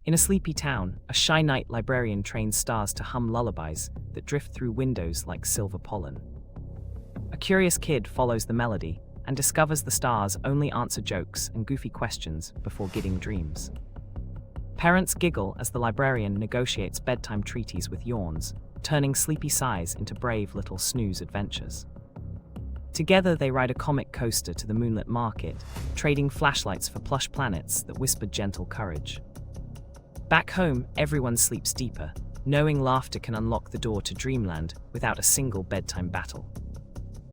In a sleepy town, a shy night librarian trains stars to hum lullabies that drift through windows like silver pollen. A curious kid follows the melody and discovers the stars only answer jokes and goofy questions before getting dreams. Parents giggle as the librarian negotiates bedtime treaties with yawns, turning sleepy sighs into brave little snooze adventures. Together they ride a comic coaster to the moonlit market, trading flashlights for plush planets that whispered gentle courage. Back home, everyone sleeps deeper, knowing laughter can unlock the door to dreamland without a single bedtime battle.